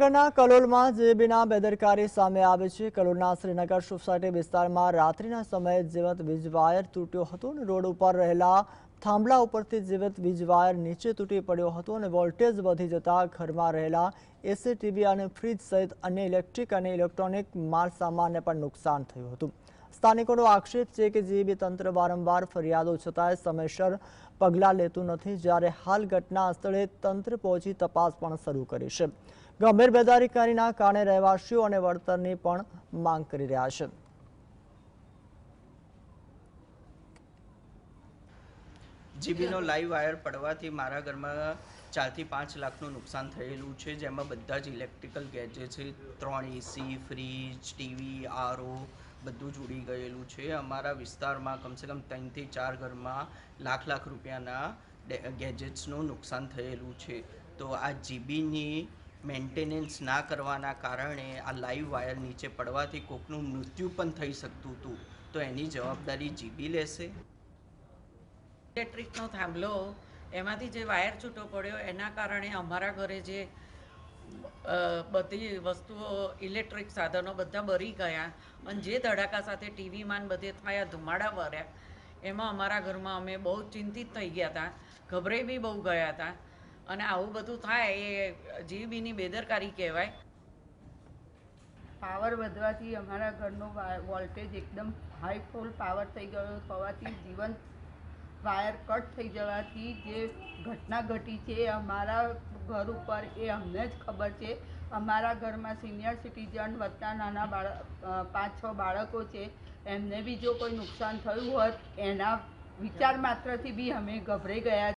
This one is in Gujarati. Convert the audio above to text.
શ્રીનગરના કલોલમાં જેબીના બેદરકારી સામે આવી છે। કલોલના શ્રીનગર સોસાયટી વિસ્તારમાં રાત્રિના સમયે જીવંત વીજ વાયર તૂટ્યો હતો અને રોડ ઉપર રહેલા થાંભલા ઉપરથી જીવંત વીજ વાયર નીચે તૂટી પડ્યો હતો અને વોલ્ટેજ વધી જતા ઘરમાં રહેલા એસી, ટીવી અને ફ્રીજ સહિત અન્ય ઇલેક્ટ્રિક અને ઇલેક્ટ્રોનિક માલસામાનને પણ નુકસાન થયું હતું। સ્થાનિકોનો આક્ષેપ છે કે જેબી તંત્ર વારંવાર ફરિયાદો છતાંય સમયસર પગલાં લેતું નથી, જ્યારે હાલ ઘટના સ્થળે તંત્ર પહોંચી તપાસ પણ શરૂ કરી છે। ગંભીર બેદરકારીના કારણે રહેવાસીઓ અને વળતરની પણ માંગ કરી રહ્યા છે। જીબીનો લાઈવ વાયર પડવાથી મારા ઘરમાં 4 થી 5 લાખનું નુકસાન થયેલું છે, જેમાં બધા જ ઇલેક્ટ્રિકલ ગેજેટ છે, 3 એસી, ફ્રીજ, ટીવી, આરઓ બધું જ ઉડી ગયેલું છે। અમારા વિસ્તારમાં કમસે કમ 3 થી 4 ઘરમાં લાખ રૂપિયાના ગેજેટ્સનું નુકસાન થયેલું છે। તો આ જીબીની મેન્ટેનન્સ ના કરવાના કારણે આ લાઈવ વાયર નીચે પડવાથી કોકનું મૃત્યુ પણ થઈ શકતું હતું, તો એની જવાબદારી જીબી લેશે। ઇલેક્ટ્રિકનો થાંભલો એમાંથી જે વાયર છૂટો પડ્યો એના કારણે અમારા ઘરે જે બધી વસ્તુઓ ઇલેક્ટ્રિક સાધનો બધા બળી ગયા અને જે ધડાકા સાથે ટીવીમાં બધે થયા ધુમાડા ભર્યા એમાં અમારા ઘરમાં અમે બહુ ચિંતિત થઈ ગયા હતા, ગભરાઈ બી બહુ ગયા હતા અને આવું બધું થાય એ જીબીની બેદરકારી કહેવાય। પાવર વધવાથી અમારા ઘરનો વોલ્ટેજ એકદમ હાઈ ફોલ પાવર થઈ ગયો હોવાથી જીવંત વાયર કટ થઈ જવાથી જે ઘટના ઘટી છે અમારા ઘર ઉપર એ અમને જ ખબર છે। અમારા ઘરમાં સિનિયર સિટીઝન વત્તા નાના 5-6 બાળકો છે, એમને બી જો કોઈ નુકસાન થયું હોત એના વિચાર માત્રથી બી અમે ગભરાઈ ગયા